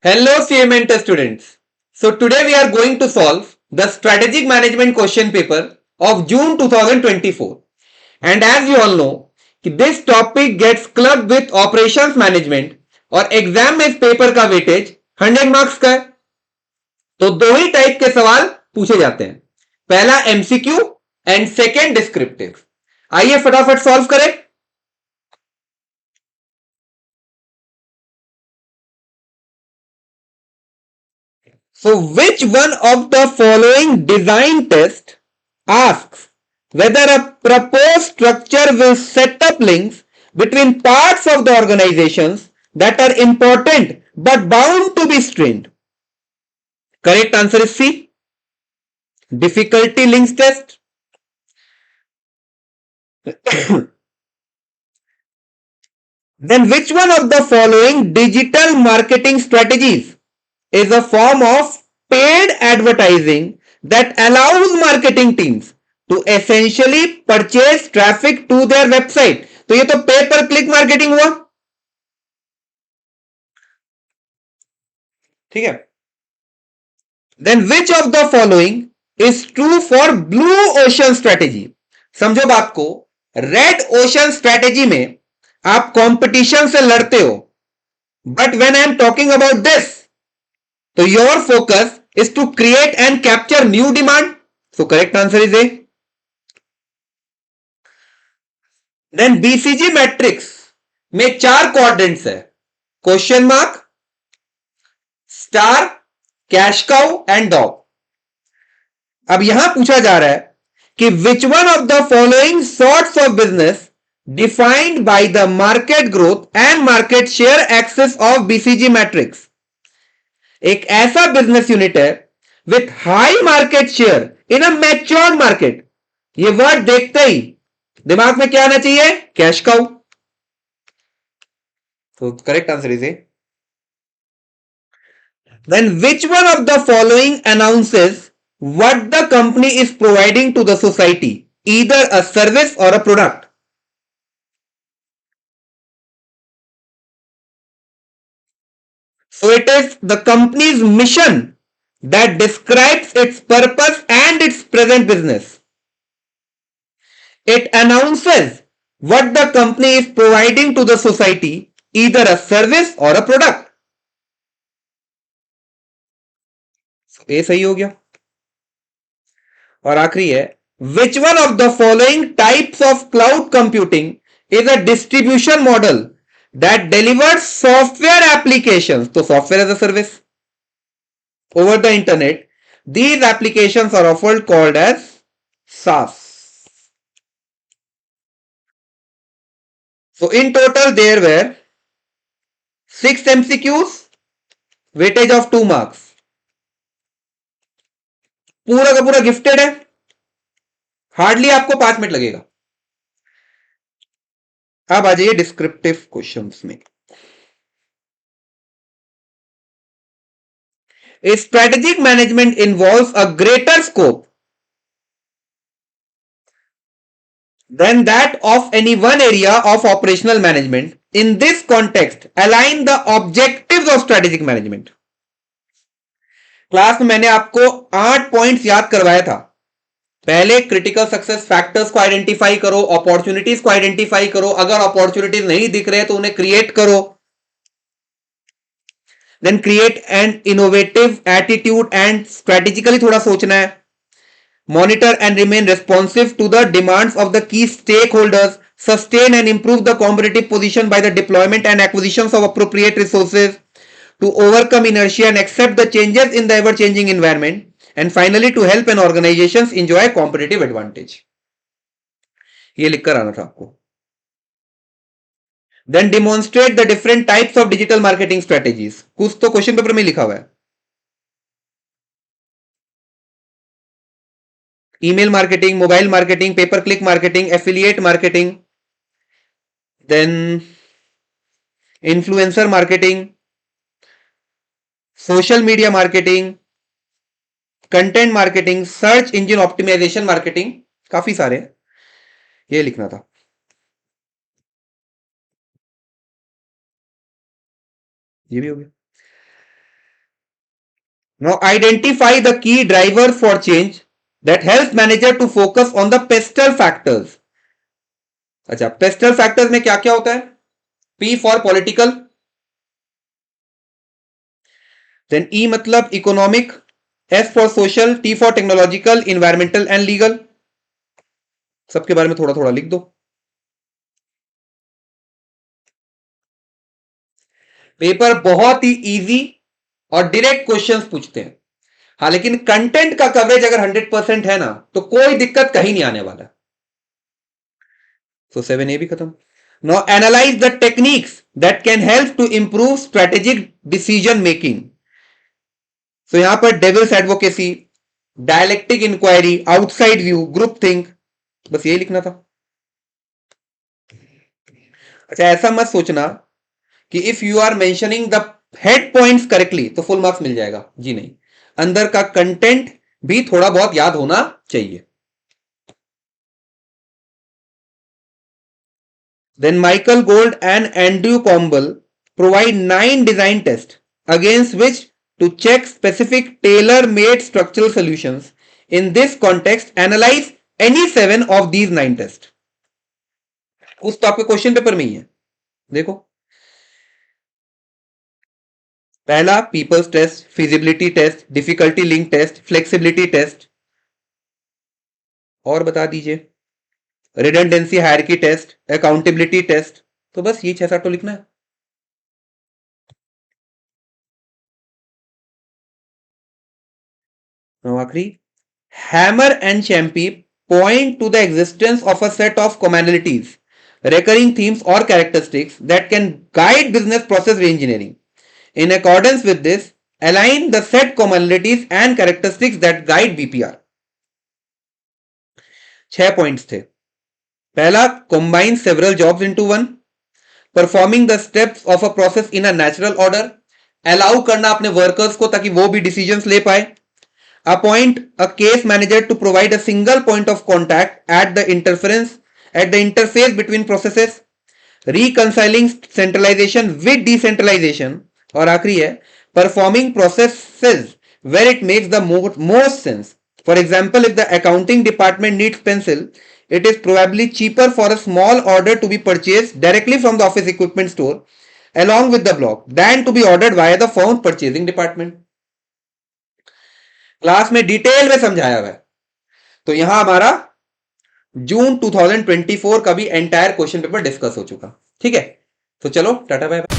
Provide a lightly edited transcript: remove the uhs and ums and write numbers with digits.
Hello CMNT students. So today we are going to solve the strategic management question paper of June 2024. And as you all know, this topic gets clubbed with operations management और exam में इस paper का weightage 100 marks का है। तो दो ही type के सवाल पूछे जाते हैं, पहला एमसीक्यू एंड सेकेंड डिस्क्रिप्टिव। आइए फटाफट सॉल्व करें। So which one of the following design test asks whether a proposed structure will set up links between parts of the organizations that are important but bound to be strained? Correct answer is C. Difficulty links test. Then which one of the following digital marketing strategies is a form of paid advertising that allows marketing teams to essentially purchase traffic to their website? तो ये तो पे पर click marketing हुआ, ठीक है। Then which of the following is true for blue ocean strategy? समझो बात को, रेड ओशन स्ट्रेटेजी में आप कंपटीशन से लड़ते हो, but when I am talking about this, तो your focus is to create and capture new demand. So correct answer is A. Then BCG matrix में 4 क्वाड्रेंट्स है, question mark, star, cash cow and dog. अब यहां पूछा जा रहा है कि which one of the following sorts of business defined by the market growth and market share axes of BCG matrix. एक ऐसा बिजनेस यूनिट है with high market share in a matured market। ये वर्ड देखते ही दिमाग में क्या आना चाहिए? Cash cow. तो correct answer is A. Then which one of the following announces what the company is providing to the society, either a service or a product? So it is the company's mission that describes its purpose and its present business. It announces what the company is providing to the society, either a service or a product. So A सही हो गया। और आखिरी है, which one of the following types of cloud computing is a distribution model that delivers software applications, so software as a service, over the internet? These applications are often called as SaaS. So in total there were 6 MCQs, weightage of 2 marks। पूरा का पूरा gifted है, hardly आपको 5 minute लगेगा। अब आ जाइए descriptive questions में। Strategic management involves a greater scope than that of any one area of operational management. In this context, align the objectives of strategic management. Class में मैंने आपको 8 पॉइंट्स याद करवाया था। पहले क्रिटिकल सक्सेस फैक्टर्स को identify करो, अपॉर्चुनिटीज को आइडेंटिफाई करो, अगर अपॉर्चुनिटीज नहीं दिख रहे तो उन्हें क्रिएट करो। Then create an innovative attitude and strategically थोड़ा सोचना है। Monitor and remain responsive to the demands of the key stakeholders. Sustain and improve the competitive position by the deployment and acquisitions of appropriate resources. To overcome inertia and accept the changes in the ever-changing environment. And finally, to help an organizations enjoy competitive advantage. ये लिखकर आना था आपको। Then demonstrate the different types of digital marketing strategies. कुछ तो question paper में लिखा हुआ है। email marketing, mobile marketing, pay-per-click marketing, affiliate marketing, then influencer marketing, social media marketing, content marketing, search engine optimization marketing, काफी सारे हैं, ये लिखना था। ये भी हो गया। Now identify the key drivers for change that helps manager to focus on the pestle factors. अच्छा, पेस्टल फैक्टर्स में क्या क्या होता है? P for political, then E मतलब economic, S for social, T for technological, environmental and legal. सबके बारे में थोड़ा थोड़ा लिख दो. पेपर बहुत ही इजी और डायरेक्ट क्वेश्चंस पूछते हैं. हाँ, लेकिन कंटेंट का कवरेज अगर 100% है ना तो कोई दिक्कत कहीं नहीं आने वाला. So 7A भी खत्म. Now analyze the techniques that can help to improve strategic decision making. So यहां पर devil's advocacy, dialectic inquiry, outside view, group think, बस यही लिखना था. अच्छा, ऐसा मत सोचना कि if you are mentioning the head points correctly तो फुल मार्क्स मिल जाएगा. जी नहीं, अंदर का कंटेंट भी थोड़ा बहुत याद होना चाहिए. Then Michael Gold and Andrew Campbell provide 9 design tests against which to check specific tailor-made structural solutions. In this context, analyze any 7 of these 9 tests. कुछ तो आपके क्वेश्चन पेपर में ही है. देखो, पहला people's test, feasibility test, difficulty link test, flexibility test. और बता दीजिए, redundancy hierarchy test, accountability test. तो बस ये 6-7 तो लिखना है. आखिरी, Hammer and Champy point to the existence of a set of commonalities, recurring themes or characteristics that can guide business process reengineering. In accordance with this, align the set commonalities and characteristics that guide BPR. 6 points थे. पहला, combine several jobs into one, performing the steps of a process in a natural order, allow करना अपने workers को ताकि वो भी decisions ले पाए. Appoint a case manager to provide a single point of contact at the interface between processes. Reconciling centralization with decentralization. और आखिरी है, performing processes where it makes the most sense. For example, if the accounting department needs pencil, it is probably cheaper for a small order to be purchased directly from the office equipment store along with the block than to be ordered via the firm's purchasing department. Class में detail में समझाया हुआ है. तो यहां हमारा जून 2024 का भी एंटायर क्वेश्चन पेपर डिस्कस हो चुका. ठीक है, तो चलो टाटा बाय बाय.